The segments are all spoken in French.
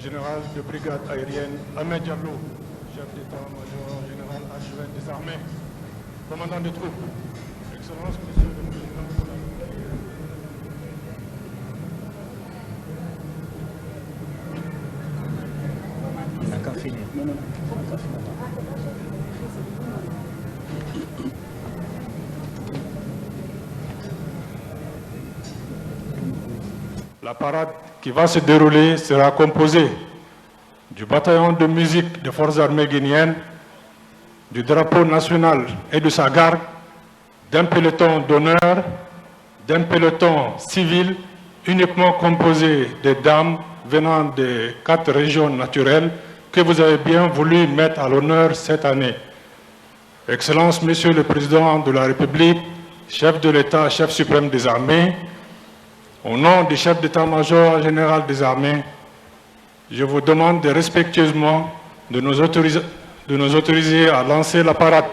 général de brigade aérienne Ahmed Diallo, chef d'état-major général adjoint des armées, commandant des troupes, Excellence, Monsieur le Président de la La parade qui va se dérouler sera composée du bataillon de musique des forces armées guinéennes, du drapeau national et de sa garde, d'un peloton d'honneur, d'un peloton civil uniquement composé des dames venant des 4 régions naturelles que vous avez bien voulu mettre à l'honneur cette année. Excellence, Monsieur le Président de la République, chef de l'État, chef suprême des armées, au nom du chef d'état-major général des armées, je vous demande respectueusement de nous autoriser à lancer la parade.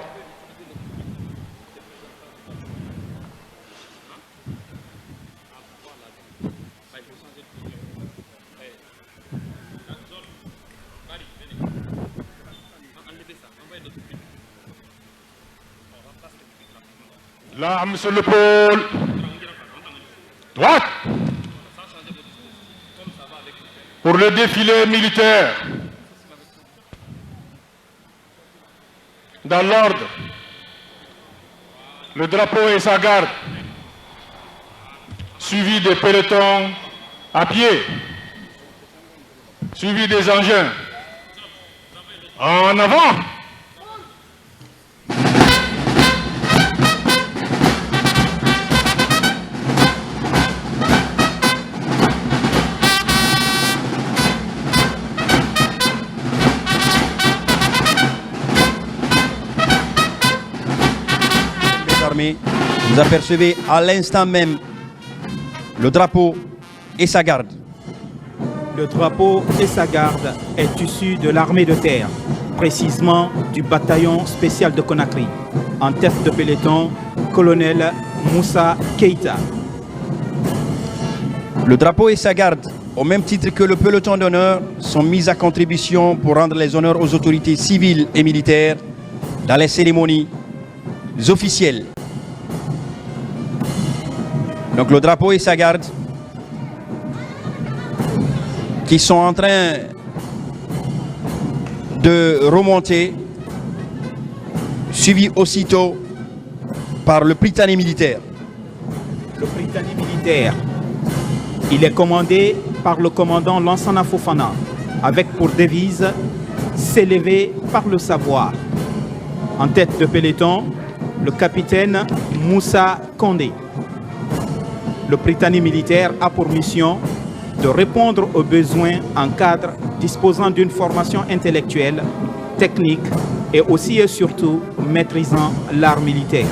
Là, monsieur le pôle. Droite. Pour le défilé militaire. Dans l'ordre. Le drapeau et sa garde. Suivi des pelotons à pied. Suivi des engins. En avant. Vous apercevez à l'instant même le drapeau et sa garde. Le drapeau et sa garde est issu de l'armée de terre, précisément du bataillon spécial de Conakry. En tête de peloton, colonel Moussa Keïta. Le drapeau et sa garde, au même titre que le peloton d'honneur, sont mis à contribution pour rendre les honneurs aux autorités civiles et militaires dans les cérémonies officielles. Donc le drapeau et sa garde qui sont en train de remonter, suivi aussitôt par le Prytanée militaire. Le Prytanée militaire, il est commandé par le commandant Lansana Fofana, avec pour devise « S'élever par le savoir ». En tête de peloton, le capitaine Moussa Kondé. Le Prytanée militaire a pour mission de répondre aux besoins en cadre disposant d'une formation intellectuelle, technique et aussi et surtout maîtrisant l'art militaire.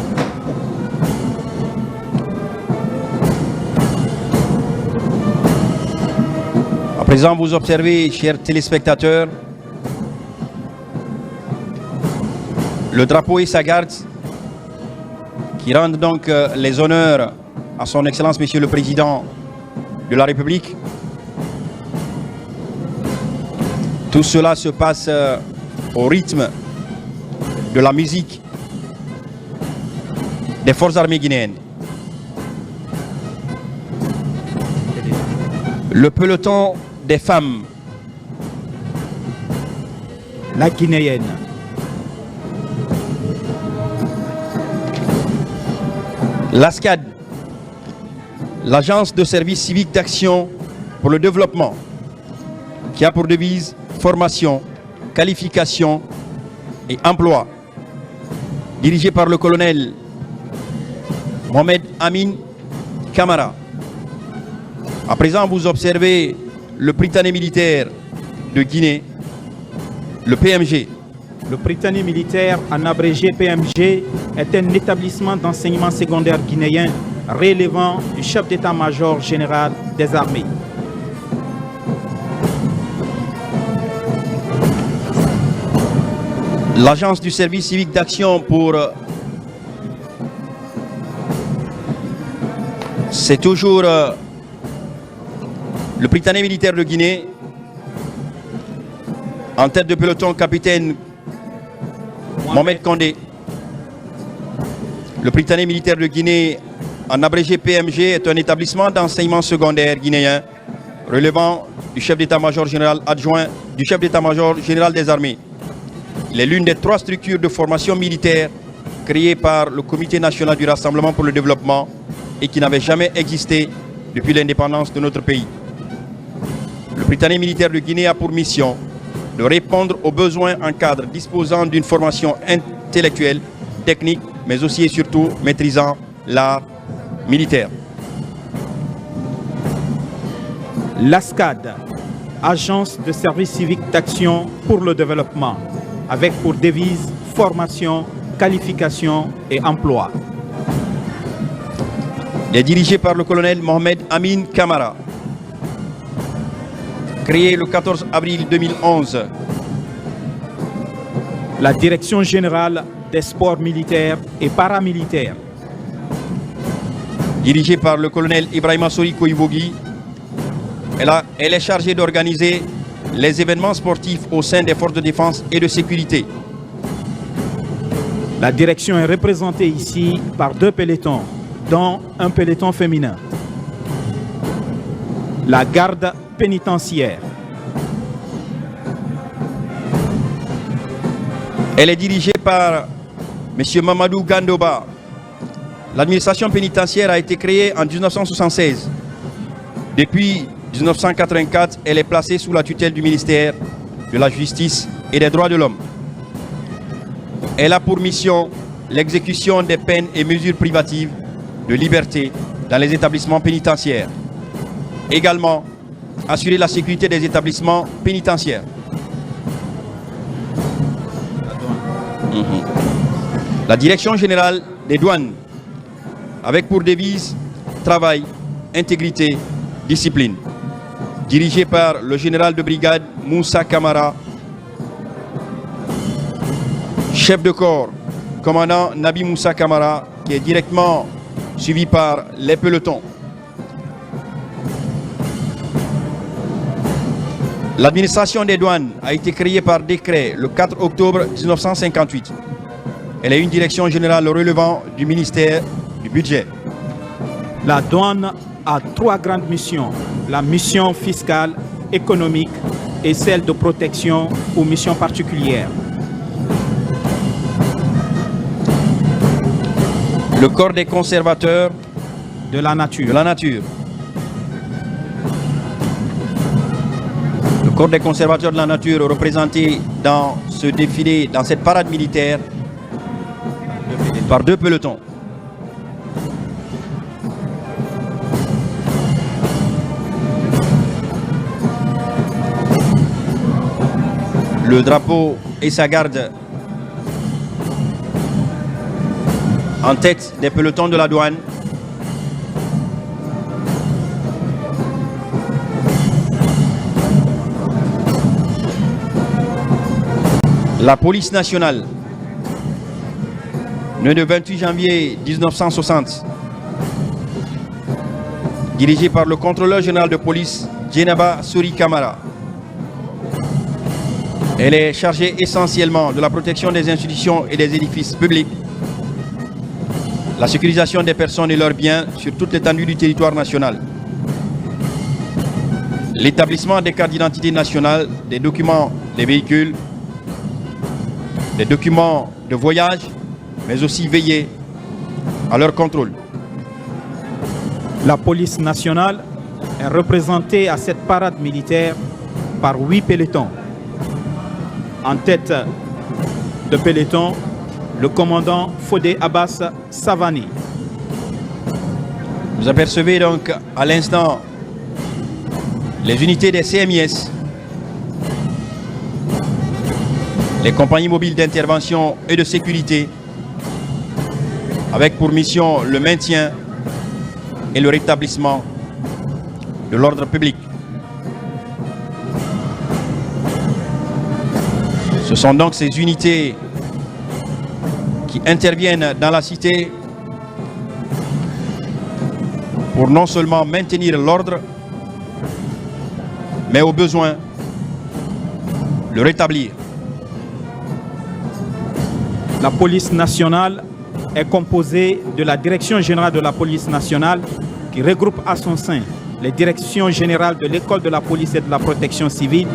À présent, vous observez, chers téléspectateurs, le drapeau et sa garde qui rendent donc les honneurs à son Excellence, Monsieur le Président de la République. Tout cela se passe au rythme de la musique des forces armées guinéennes. Le peloton des femmes. La guinéenne. L'ASCAD, l'Agence de service civique d'action pour le développement, qui a pour devise formation, qualification et emploi, dirigée par le colonel Mohamed Amin Kamara. À présent, vous observez le Prytanée militaire de Guinée, le PMG. Le Prytanée militaire, en abrégé PMG, est un établissement d'enseignement secondaire guinéen relevant du chef d'état-major général des armées. L'Agence du service civique d'action pour... C'est toujours le Prytanée militaire de Guinée En tête de peloton, capitaine Mohamed Kandé. Le Prytanée militaire de Guinée, en abrégé PMG, est un établissement d'enseignement secondaire guinéen relevant du chef d'état-major général adjoint du chef d'état-major général des armées. Il est l'une des 3 structures de formation militaire créées par le Comité national du Rassemblement pour le développement et qui n'avait jamais existé depuis l'indépendance de notre pays. Le Prytanée militaire de Guinée a pour mission de répondre aux besoins en cadre disposant d'une formation intellectuelle, technique, mais aussi et surtout maîtrisant l'art militaire. L'ASCAD, Agence de service civique d'action pour le développement, avec pour devise formation, qualification et emploi. Il est dirigé par le colonel Mohamed Amin Kamara. Créé le 14 avril 2011. La Direction générale des sports militaires et paramilitaires. Dirigée par le colonel Ibrahima Sori Koïvogui, elle est chargée d'organiser les événements sportifs au sein des forces de défense et de sécurité. La direction est représentée ici par 2 pelotons, dont un peloton féminin. La garde pénitentiaire. Elle est dirigée par M. Mamadou Gandoba. L'administration pénitentiaire a été créée en 1976. Depuis 1984, elle est placée sous la tutelle du ministère de la Justice et des Droits de l'Homme. Elle a pour mission l'exécution des peines et mesures privatives de liberté dans les établissements pénitentiaires. Également, assurer la sécurité des établissements pénitentiaires. La Direction générale des douanes, avec pour devise travail, intégrité, discipline. Dirigée par le général de brigade Moussa Kamara, chef de corps, commandant Nabi Moussa Kamara, qui est directement suivi par les pelotons. L'administration des douanes a été créée par décret le 4 octobre 1958. Elle est une direction générale relevant du ministère du budget. La douane a 3 grandes missions. La mission fiscale, économique et celle de protection ou mission particulière. Le corps des conservateurs de la nature. Le corps des conservateurs de la nature représenté dans ce défilé, dans cette parade militaire, par 2 pelotons. Le drapeau et sa garde en tête des pelotons de la douane. La police nationale, née le 28 janvier 1960, dirigée par le contrôleur général de police, Djenaba Sori Kamara. Elle est chargée essentiellement de la protection des institutions et des édifices publics, la sécurisation des personnes et leurs biens sur toute l'étendue du territoire national, l'établissement des cartes d'identité nationale, des documents des véhicules, des documents de voyage, mais aussi veiller à leur contrôle. La police nationale est représentée à cette parade militaire par 8 pelotons. En tête de peloton, le commandant Fodé Abbas Savani. Vous apercevez donc à l'instant les unités des CMIS, les compagnies mobiles d'intervention et de sécurité, avec pour mission le maintien et le rétablissement de l'ordre public. Ce sont donc ces unités qui interviennent dans la cité pour non seulement maintenir l'ordre, mais au besoin le rétablir. La police nationale est composée de la Direction générale de la police nationale qui regroupe à son sein les directions générales de l'école de la police et de la protection civile,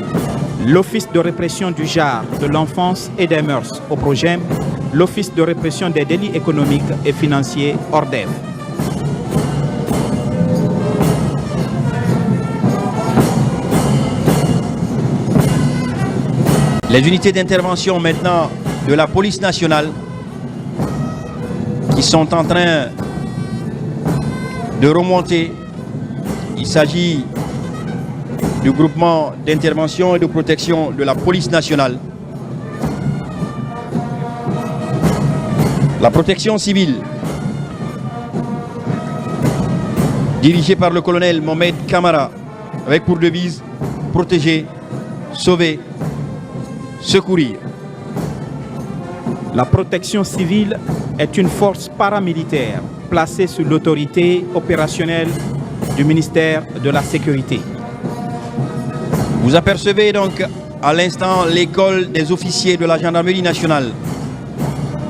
l'Office de répression du genre, de l'enfance et des mœurs au PROGEM, l'Office de répression des délits économiques et financiers ORDEF. Les unités d'intervention maintenant de la police nationale qui sont en train de remonter. Il s'agit du groupement d'intervention et de protection de la police nationale. La protection civile, dirigée par le colonel Mohamed Kamara, avec pour devise protéger, sauver, secourir. La protection civile est une force paramilitaire placée sous l'autorité opérationnelle du ministère de la Sécurité. Vous apercevez donc à l'instant l'école des officiers de la gendarmerie nationale.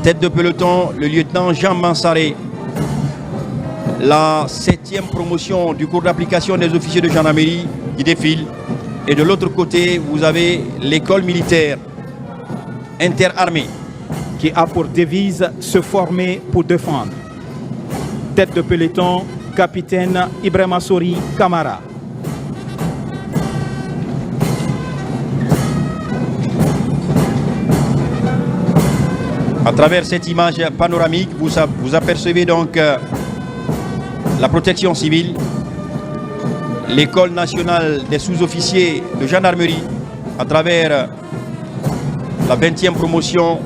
Tête de peloton, le lieutenant Jean Mansaré. La 7e promotion du cours d'application des officiers de gendarmerie qui défile. Et de l'autre côté, vous avez l'école militaire interarmée qui a pour devise se former pour défendre. Tête de peloton, capitaine Ibrahima Sori Kamara. À travers cette image panoramique, vous apercevez donc la protection civile, l'école nationale des sous-officiers de gendarmerie, à travers la 20e promotion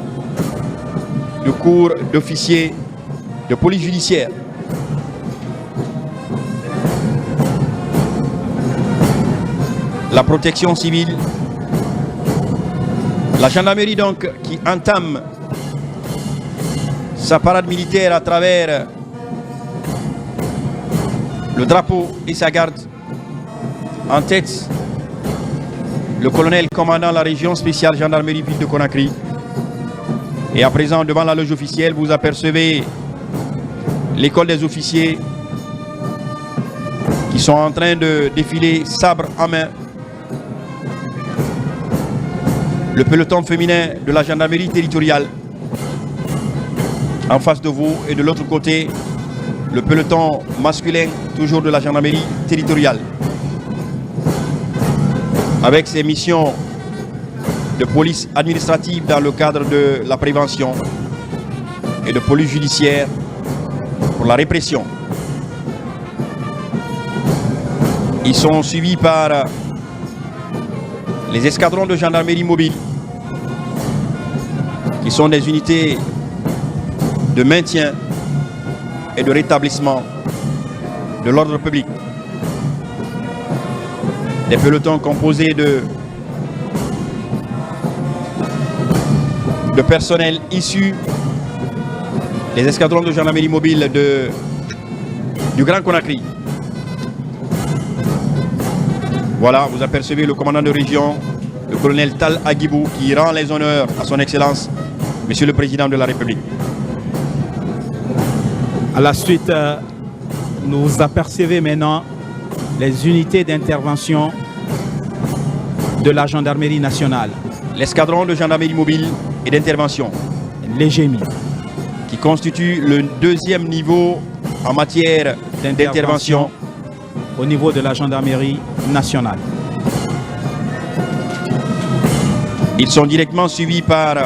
du cours d'officier de police judiciaire. La protection civile, la gendarmerie donc qui entame sa parade militaire à travers le drapeau et sa garde. En tête, le colonel commandant la région spéciale gendarmerie ville de Conakry. Et à présent, devant la loge officielle, vous apercevez l'école des officiers qui sont en train de défiler sabre en main. Le peloton féminin de la gendarmerie territoriale en face de vous, et de l'autre côté, le peloton masculin, toujours de la gendarmerie territoriale. Avec ses missions de police administrative dans le cadre de la prévention et de police judiciaire pour la répression. Ils sont suivis par les escadrons de gendarmerie mobile, qui sont des unités de maintien et de rétablissement de l'ordre public. Des pelotons composés de personnel issus des escadrons de gendarmerie mobile du Grand Conakry. Voilà, vous apercevez le commandant de région, le colonel Tal Agibou, qui rend les honneurs à son Excellence, Monsieur le Président de la République. À la suite, nous apercevez maintenant les unités d'intervention de la gendarmerie nationale. L'escadron de gendarmerie mobile et d'intervention, les GEMI, qui constitue le 2e niveau en matière d'intervention au niveau de la gendarmerie nationale. Ils sont directement suivis par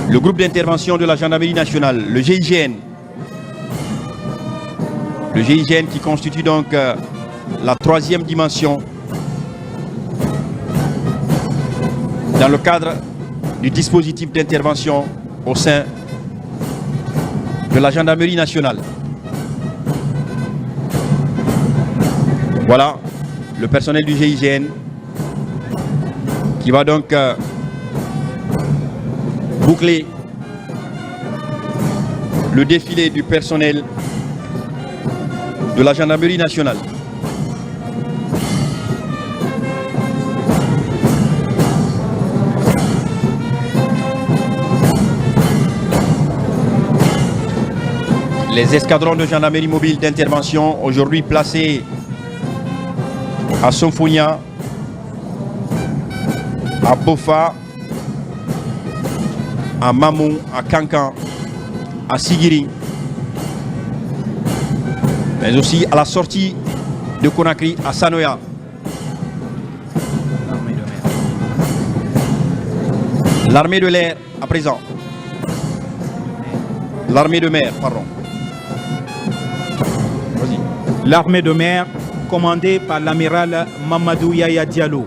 le groupe d'intervention de la gendarmerie nationale, le GIGN. Le GIGN qui constitue donc la 3e dimension dans le cadre du dispositif d'intervention au sein de la gendarmerie nationale. Voilà le personnel du GIGN qui va donc boucler le défilé du personnel de la gendarmerie nationale. Les escadrons de gendarmerie mobile d'intervention, aujourd'hui placés à Somfonia, à Bofa, à Mamou, à Kankan, à Sigiri, mais aussi à la sortie de Conakry, à Sanoya. L'armée de l'air à présent. L'armée de mer, pardon. L'armée de mer commandée par l'amiral Mamadou Yaya Diallo.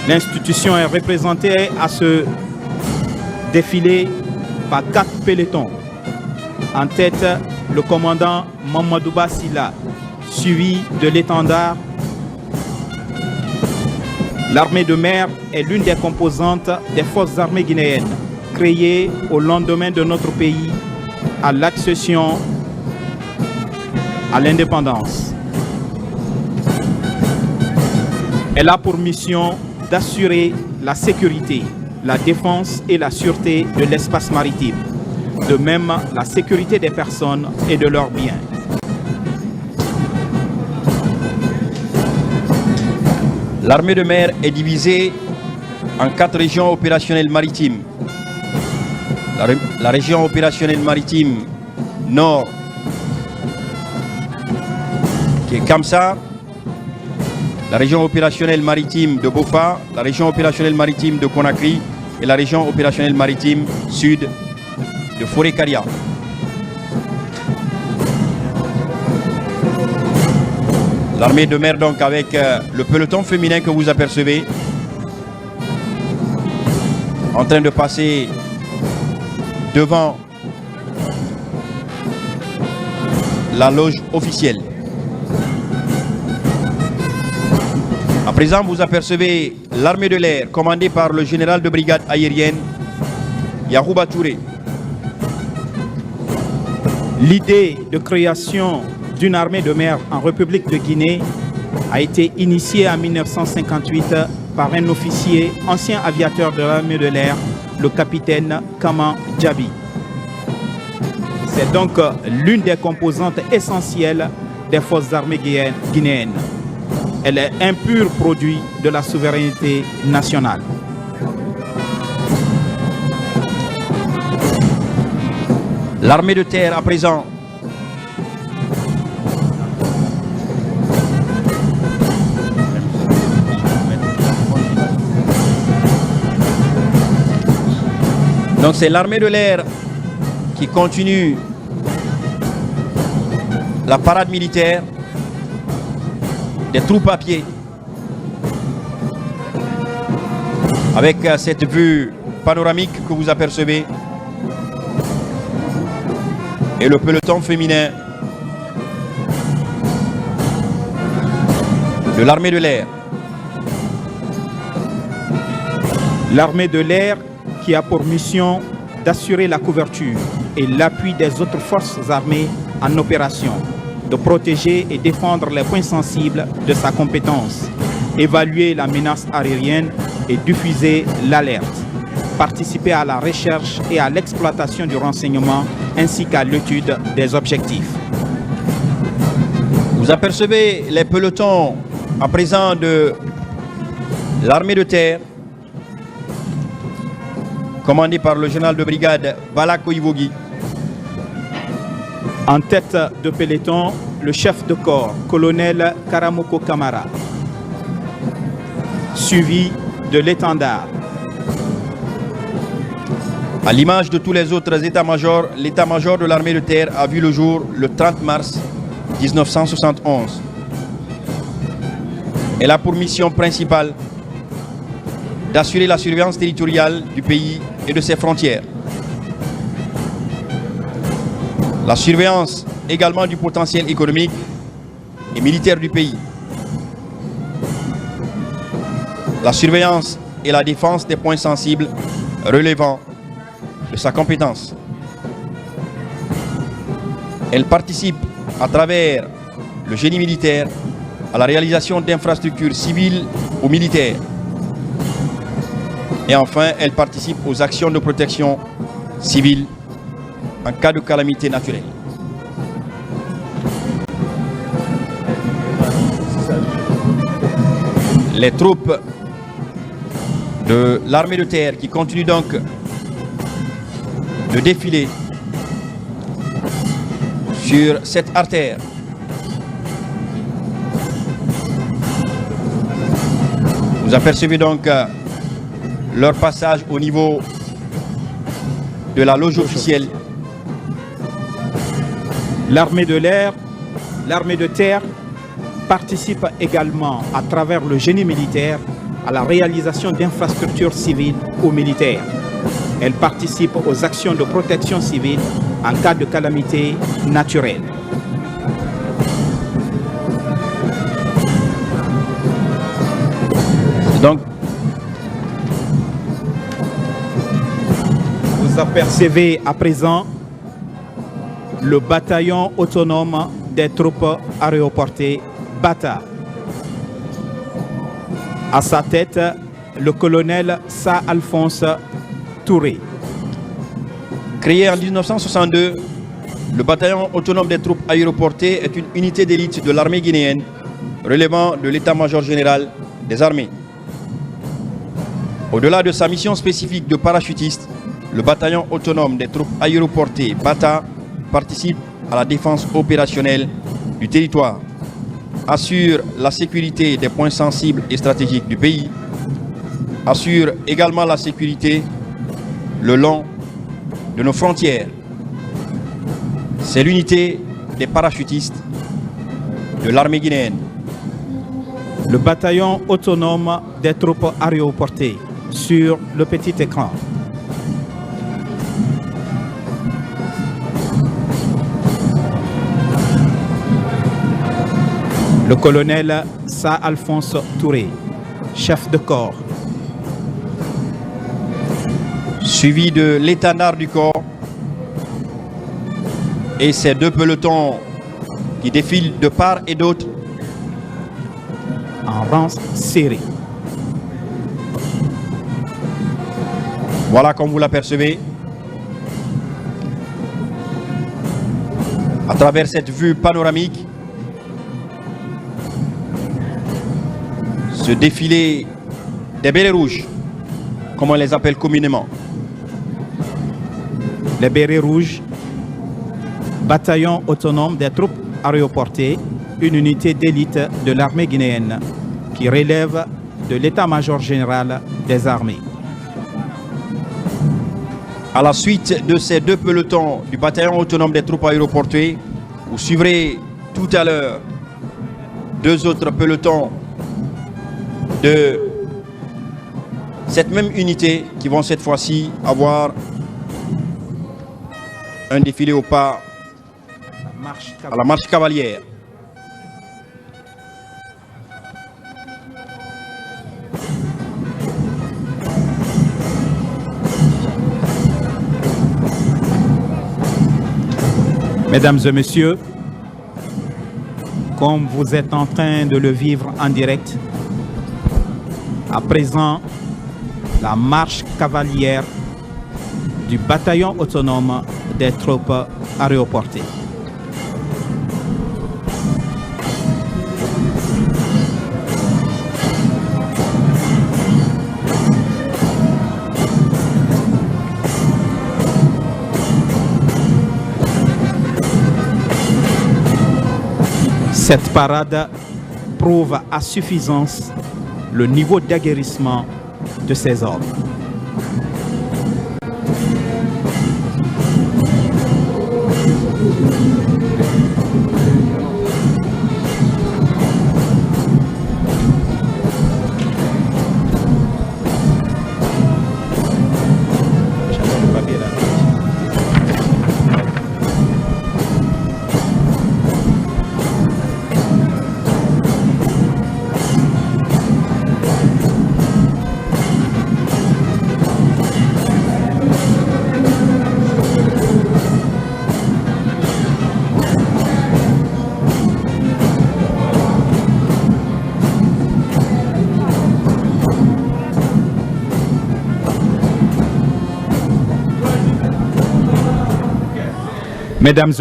L'institution est représentée à ce défilé par 4 pelotons. En tête, le commandant Mamadou Bassila, suivi de l'étendard. L'armée de mer est l'une des composantes des forces armées guinéennes, créée au lendemain de notre pays à l'accession à l'indépendance. Elle a pour mission d'assurer la sécurité, la défense et la sûreté de l'espace maritime, de même la sécurité des personnes et de leurs biens. L'armée de mer est divisée en 4 régions opérationnelles maritimes. La région opérationnelle maritime nord, qui est Kamsa, la région opérationnelle maritime de Bofa, la région opérationnelle maritime de Conakry et la région opérationnelle maritime sud de Forêt-Karia. L'armée de mer donc avec le peloton féminin que vous apercevez en train de passer devant la loge officielle. À présent, vous apercevez l'armée de l'air commandée par le général de brigade aérienne Yahouba Touré. L'idée de création d'une armée de mer en République de Guinée a été initiée en 1958 par un officier, ancien aviateur de l'armée de l'air, le capitaine Kama Djabi. C'est donc l'une des composantes essentielles des forces armées guinéennes. Elle est un pur produit de la souveraineté nationale. L'armée de terre à présent. Donc c'est l'armée de l'air qui continue la parade militaire des troupes à pied avec cette vue panoramique que vous apercevez et le peloton féminin de l'armée de l'air. L'armée de l'air qui a pour mission d'assurer la couverture et l'appui des autres forces armées en opération, de protéger et défendre les points sensibles de sa compétence, évaluer la menace aérienne et diffuser l'alerte, participer à la recherche et à l'exploitation du renseignement ainsi qu'à l'étude des objectifs. Vous apercevez les pelotons à présent de l'armée de terre commandé par le général de brigade Balako Ivogi. En tête de peloton, le chef de corps, colonel Karamoko Kamara, suivi de l'étendard. À l'image de tous les autres états-majors, l'état-major de l'armée de terre a vu le jour le 30 mars 1971. Elle a pour mission principale d'assurer la surveillance territoriale du pays et de ses frontières. La surveillance également du potentiel économique et militaire du pays. La surveillance et la défense des points sensibles relevant de sa compétence. Elle participe à travers le génie militaire à la réalisation d'infrastructures civiles ou militaires. Et enfin, elle participe aux actions de protection civile en cas de calamité naturelle. Les troupes de l'armée de terre qui continuent donc de défiler sur cette artère. Vous apercevez donc leur passage au niveau de la loge officielle. L'armée de l'air, l'armée de terre participe également à travers le génie militaire à la réalisation d'infrastructures civiles ou militaires. Elle participe aux actions de protection civile en cas de calamité naturelle. Donc, vous apercevez à présent le bataillon autonome des troupes aéroportées Bata. À sa tête, le colonel Sa Alphonse Touré. créé en 1962, le bataillon autonome des troupes aéroportées est une unité d'élite de l'armée guinéenne relevant de l'état-major général des armées. Au-delà de sa mission spécifique de parachutiste, le bataillon autonome des troupes aéroportées Bata participe à la défense opérationnelle du territoire, assure la sécurité des points sensibles et stratégiques du pays, assure également la sécurité le long de nos frontières. C'est l'unité des parachutistes de l'armée guinéenne. Le bataillon autonome des troupes aéroportées sur le petit écran. Le colonel Sa Alphonse Touré, chef de corps. Suivi de l'étendard du corps et ses deux pelotons qui défilent de part et d'autre En rang serré. Voilà comme vous l'apercevez. À travers cette vue panoramique, ce défilé des bérets rouges, comme on les appelle communément. Les bérets rouges, bataillon autonome des troupes aéroportées, une unité d'élite de l'armée guinéenne qui relève de l'état-major général des armées. À la suite de ces deux pelotons du bataillon autonome des troupes aéroportées, vous suivrez tout à l'heure deux autres pelotons de cette même unité qui vont cette fois-ci avoir un défilé au pas à la marche cavalière. Mesdames et messieurs, comme vous êtes en train de le vivre en direct, à présent, la marche cavalière du bataillon autonome des troupes aéroportées. Cette parade prouve à suffisance le niveau d'aguerrissement de ces hommes. Mesdames et